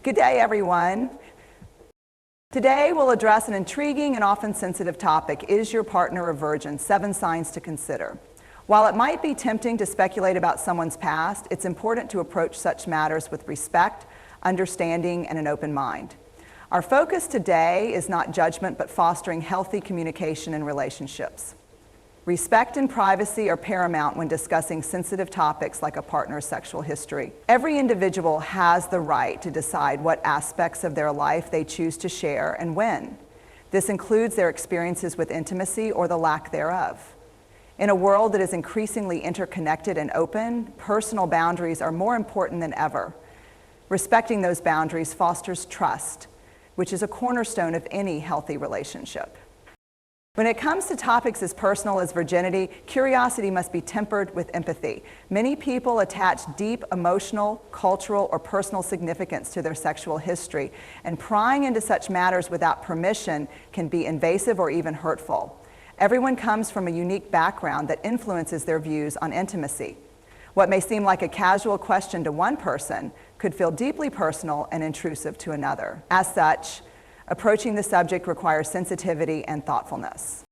Good day, everyone. Today, we'll address an intriguing and often sensitive topic: is your partner a virgin? 7 signs to consider. While it might be tempting to speculate about someone's past, it's important to approach such matters with respect, understanding, and an open mind. Our focus today is not judgment, but fostering healthy communication in relationships. Respect and privacy are paramount when discussing sensitive topics like a partner's sexual history. Every individual has the right to decide what aspects of their life they choose to share and when. This includes their experiences with intimacy or the lack thereof. In a world that is increasingly interconnected and open, personal boundaries are more important than ever. Respecting those boundaries fosters trust, which is a cornerstone of any healthy relationship. When it comes to topics as personal as virginity, curiosity must be tempered with empathy. Many people attach deep emotional, cultural, or personal significance to their sexual history, and prying into such matters without permission can be invasive or even hurtful. Everyone comes from a unique background that influences their views on intimacy. What may seem like a casual question to one person could feel deeply personal and intrusive to another. As such, approaching the subject requires sensitivity and thoughtfulness.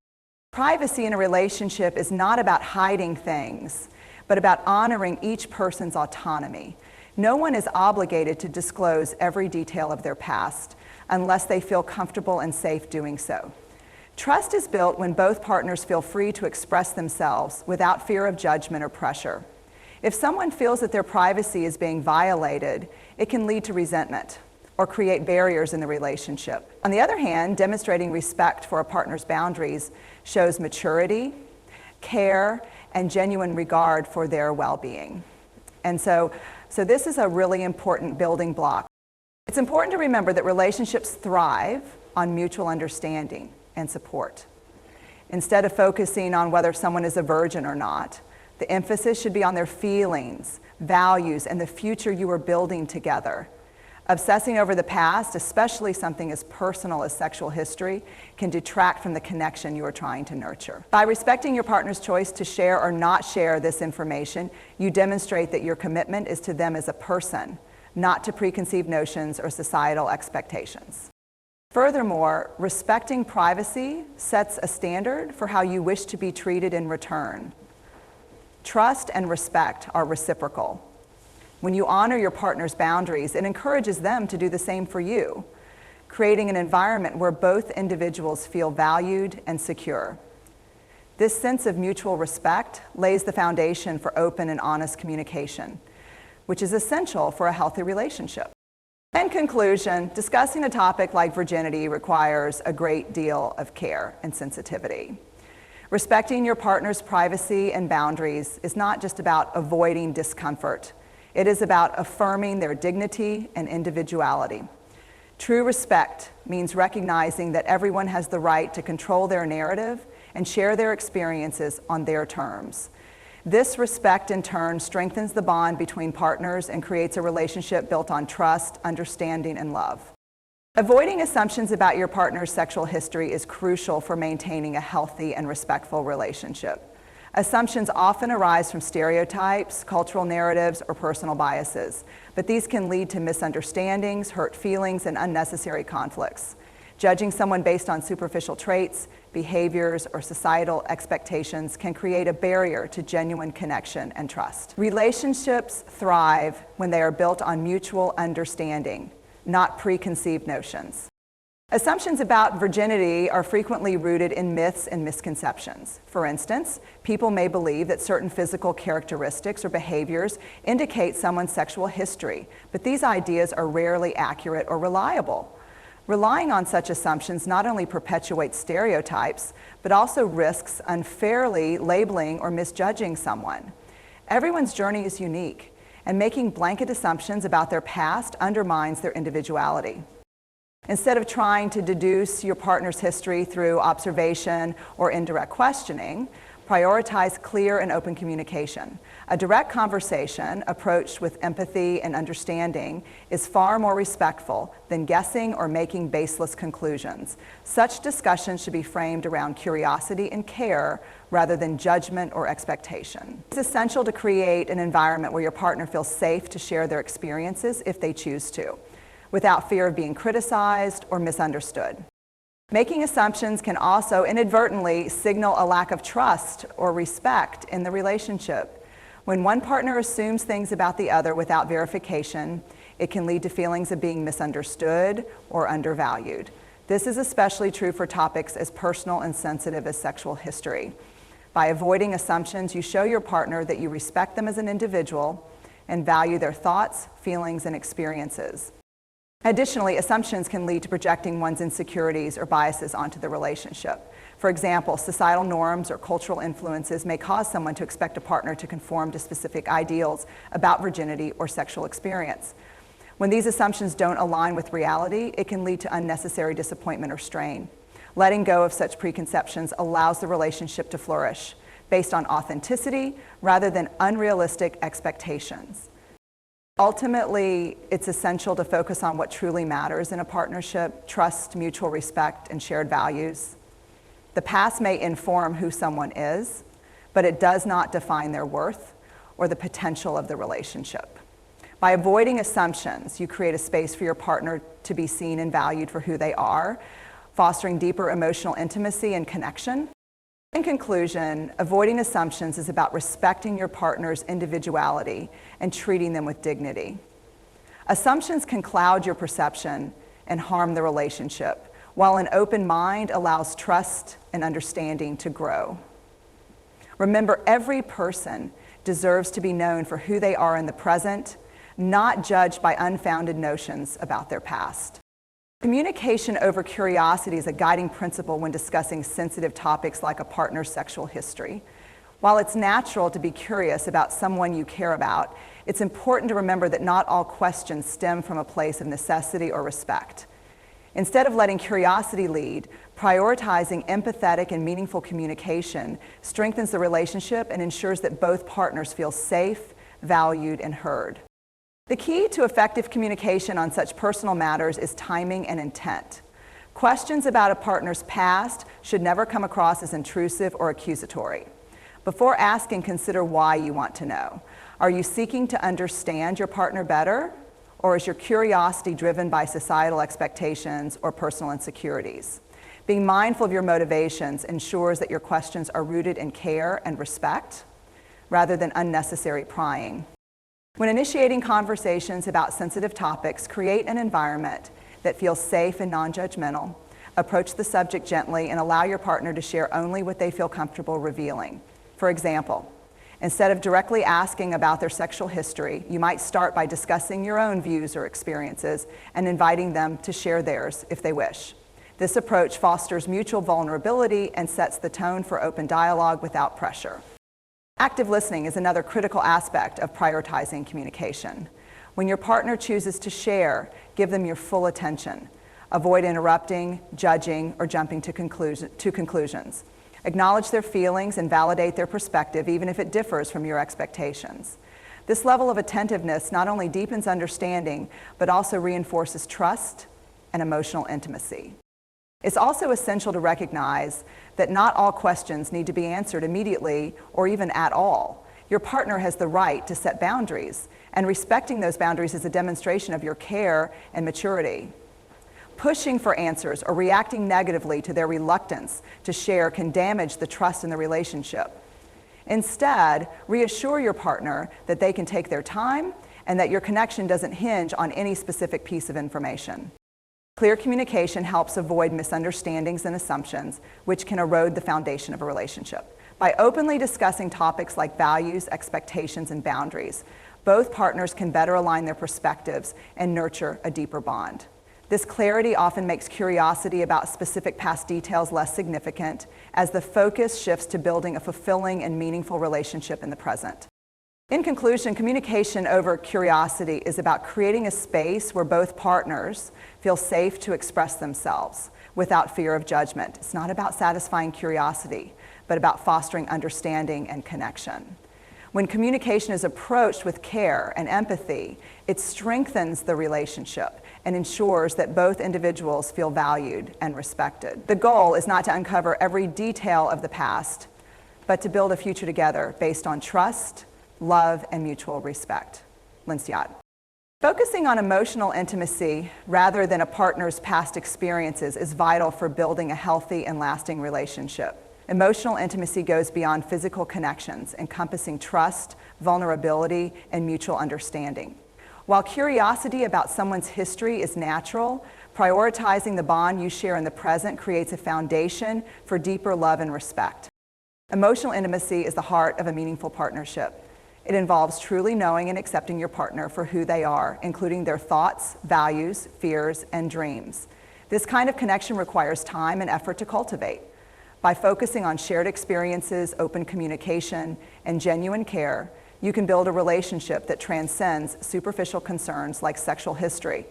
Privacy in a relationship is not about hiding things, but about honoring each person's autonomy. No one is obligated to disclose every detail of their past unless they feel comfortable and safe doing so. Trust is built when both partners feel free to express themselves without fear of judgment or pressure. If someone feels that their privacy is being violated, it can lead to resentment or create barriers in the relationship. On the other hand, demonstrating respect for a partner's boundaries shows maturity, care, and genuine regard for their well-being. And so this is a really important building block. It's important to remember that relationships thrive on mutual understanding and support. Instead of focusing on whether someone is a virgin or not, the emphasis should be on their feelings, values, and the future you are building together. Obsessing over the past, especially something as personal as sexual history, can detract from the connection you are trying to nurture. By respecting your partner's choice to share or not share this information, you demonstrate that your commitment is to them as a person, not to preconceived notions or societal expectations. Furthermore, respecting privacy sets a standard for how you wish to be treated in return. Trust and respect are reciprocal. When you honor your partner's boundaries, it encourages them to do the same for you, creating an environment where both individuals feel valued and secure. This sense of mutual respect lays the foundation for open and honest communication, which is essential for a healthy relationship. In conclusion, discussing a topic like virginity requires a great deal of care and sensitivity. Respecting your partner's privacy and boundaries is not just about avoiding discomfort. It is about affirming their dignity and individuality. True respect means recognizing that everyone has the right to control their narrative and share their experiences on their terms. This respect, in turn, strengthens the bond between partners and creates a relationship built on trust, understanding, and love. Avoiding assumptions about your partner's sexual history is crucial for maintaining a healthy and respectful relationship. Assumptions often arise from stereotypes, cultural narratives, or personal biases, but these can lead to misunderstandings, hurt feelings, and unnecessary conflicts. Judging someone based on superficial traits, behaviors, or societal expectations can create a barrier to genuine connection and trust. Relationships thrive when they are built on mutual understanding, not preconceived notions. Assumptions about virginity are frequently rooted in myths and misconceptions. For instance, people may believe that certain physical characteristics or behaviors indicate someone's sexual history, but these ideas are rarely accurate or reliable. Relying on such assumptions not only perpetuates stereotypes, but also risks unfairly labeling or misjudging someone. Everyone's journey is unique, and making blanket assumptions about their past undermines their individuality. Instead of trying to deduce your partner's history through observation or indirect questioning, Prioritize clear and open communication. A direct conversation approached with empathy and understanding is far more respectful than guessing or making baseless conclusions. Such discussions should be framed around curiosity and care rather than judgment or expectation. It's essential to create an environment where your partner feels safe to share their experiences if they choose to, without fear of being criticized or misunderstood. Making assumptions can also inadvertently signal a lack of trust or respect in the relationship. When one partner assumes things about the other without verification, it can lead to feelings of being misunderstood or undervalued. This is especially true for topics as personal and sensitive as sexual history. By avoiding assumptions, you show your partner that you respect them as an individual and value their thoughts, feelings, and experiences. Additionally, assumptions can lead to projecting one's insecurities or biases onto the relationship. For example, societal norms or cultural influences may cause someone to expect a partner to conform to specific ideals about virginity or sexual experience. When these assumptions don't align with reality, it can lead to unnecessary disappointment or strain. Letting go of such preconceptions allows the relationship to flourish based on authenticity rather than unrealistic expectations. Ultimately, it's essential to focus on what truly matters in a partnership: trust, mutual respect, and shared values. The past may inform who someone is, but it does not define their worth or the potential of the relationship. By avoiding assumptions, you create a space for your partner to be seen and valued for who they are, fostering deeper emotional intimacy and connection. In conclusion, avoiding assumptions is about respecting your partner's individuality and treating them with dignity. Assumptions can cloud your perception and harm the relationship, while an open mind allows trust and understanding to grow. Remember, every person deserves to be known for who they are in the present, not judged by unfounded notions about their past. Communication over curiosity is a guiding principle when discussing sensitive topics like a partner's sexual history. While it's natural to be curious about someone you care about, it's important to remember that not all questions stem from a place of necessity or respect. Instead of letting curiosity lead, prioritizing empathetic and meaningful communication strengthens the relationship and ensures that both partners feel safe, valued, and heard. The key to effective communication on such personal matters is timing and intent. Questions about a partner's past should never come across as intrusive or accusatory. Before asking, consider why you want to know. Are you seeking to understand your partner better, or is your curiosity driven by societal expectations or personal insecurities? Being mindful of your motivations ensures that your questions are rooted in care and respect, rather than unnecessary prying. When initiating conversations about sensitive topics, create an environment that feels safe and non-judgmental. Approach the subject gently and allow your partner to share only what they feel comfortable revealing. For example, instead of directly asking about their sexual history, you might start by discussing your own views or experiences and inviting them to share theirs if they wish. This approach fosters mutual vulnerability and sets the tone for open dialogue without pressure. Active listening is another critical aspect of prioritizing communication. When your partner chooses to share, give them your full attention. Avoid interrupting, judging, or jumping to conclusions. Acknowledge their feelings and validate their perspective, even if it differs from your expectations. This level of attentiveness not only deepens understanding, but also reinforces trust and emotional intimacy. It's also essential to recognize that not all questions need to be answered immediately or even at all. Your partner has the right to set boundaries, and respecting those boundaries is a demonstration of your care and maturity. Pushing for answers or reacting negatively to their reluctance to share can damage the trust in the relationship. Instead, reassure your partner that they can take their time and that your connection doesn't hinge on any specific piece of information. Clear communication helps avoid misunderstandings and assumptions, which can erode the foundation of a relationship. By openly discussing topics like values, expectations, and boundaries, both partners can better align their perspectives and nurture a deeper bond. This clarity often makes curiosity about specific past details less significant, as the focus shifts to building a fulfilling and meaningful relationship in the present. In conclusion, communication over curiosity is about creating a space where both partners feel safe to express themselves without fear of judgment. It's not about satisfying curiosity, but about fostering understanding and connection. When communication is approached with care and empathy, it strengthens the relationship and ensures that both individuals feel valued and respected. The goal is not to uncover every detail of the past, but to build a future together based on trust, love, and mutual respect. Linciat. Focusing on emotional intimacy rather than a partner's past experiences is vital for building a healthy and lasting relationship. Emotional intimacy goes beyond physical connections, encompassing trust, vulnerability, and mutual understanding. While curiosity about someone's history is natural, prioritizing the bond you share in the present creates a foundation for deeper love and respect. Emotional intimacy is the heart of a meaningful partnership. It involves truly knowing and accepting your partner for who they are, including their thoughts, values, fears, and dreams. This kind of connection requires time and effort to cultivate. By focusing on shared experiences, open communication, and genuine care, you can build a relationship that transcends superficial concerns like sexual history.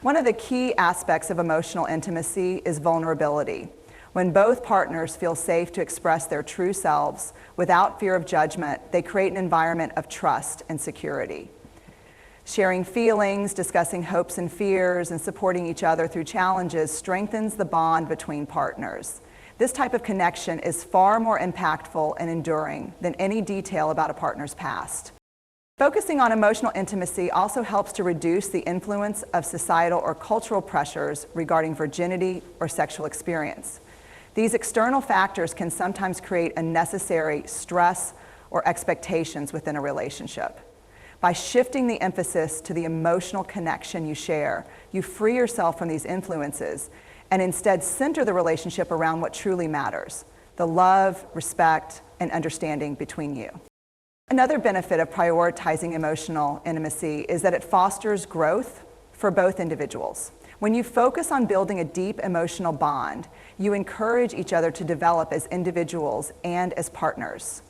One of the key aspects of emotional intimacy is vulnerability. When both partners feel safe to express their true selves without fear of judgment, they create an environment of trust and security. Sharing feelings, discussing hopes and fears, and supporting each other through challenges strengthens the bond between partners. This type of connection is far more impactful and enduring than any detail about a partner's past. Focusing on emotional intimacy also helps to reduce the influence of societal or cultural pressures regarding virginity or sexual experience. These external factors can sometimes create unnecessary stress or expectations within a relationship. By shifting the emphasis to the emotional connection you share, you free yourself from these influences and instead center the relationship around what truly matters: the love, respect, and understanding between you. Another benefit of prioritizing emotional intimacy is that it fosters growth for both individuals. When you focus on building a deep emotional bond, you encourage each other to develop as individuals and as partners.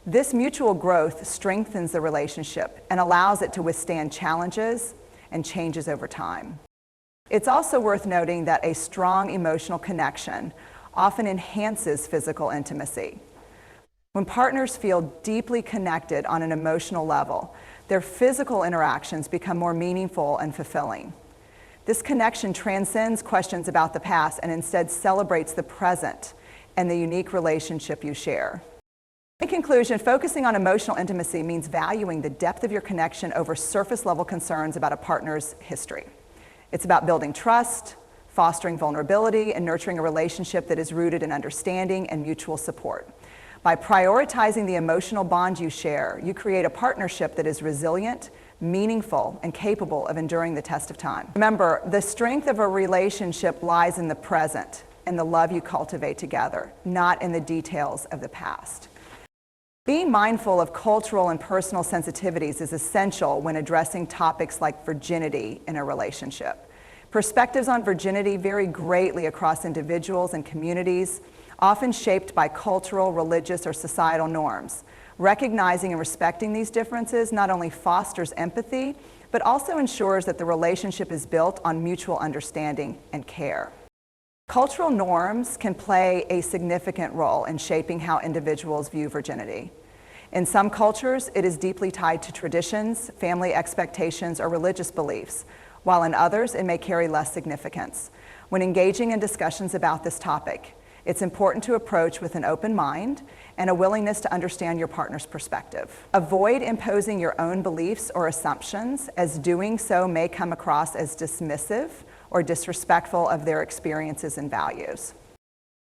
This mutual growth strengthens the relationship and allows it to withstand challenges and changes over time. It's also worth noting that a strong emotional connection often enhances physical intimacy. When partners feel deeply connected on an emotional level, their physical interactions become more meaningful and fulfilling. This connection transcends questions about the past and instead celebrates the present and the unique relationship you share. In conclusion, focusing on emotional intimacy means valuing the depth of your connection over surface-level concerns about a partner's history. It's about building trust, fostering vulnerability, and nurturing a relationship that is rooted in understanding and mutual support. By prioritizing the emotional bond you share, you create a partnership that is resilient, meaningful, and capable of enduring the test of time. Remember, the strength of a relationship lies in the present and the love you cultivate together, not in the details of the past. Being mindful of cultural and personal sensitivities is essential when addressing topics like virginity in a relationship. Perspectives on virginity vary greatly across individuals and communities, often shaped by cultural, religious, or societal norms. Recognizing and respecting these differences not only fosters empathy, but also ensures that the relationship is built on mutual understanding and care. Cultural norms can play a significant role in shaping how individuals view virginity. In some cultures, it is deeply tied to traditions, family expectations, or religious beliefs, while in others, it may carry less significance. When engaging in discussions about this topic, it's important to approach with an open mind and a willingness to understand your partner's perspective. Avoid imposing your own beliefs or assumptions, as doing so may come across as dismissive or disrespectful of their experiences and values.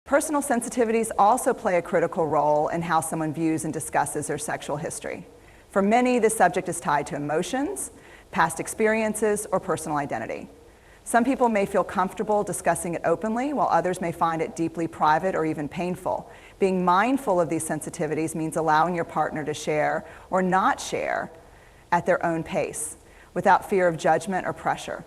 Personal sensitivities also play a critical role in how someone views and discusses their sexual history. For many, this subject is tied to emotions, past experiences, or personal identity. Some people may feel comfortable discussing it openly, while others may find it deeply private or even painful. Being mindful of these sensitivities means allowing your partner to share or not share at their own pace, without fear of judgment or pressure.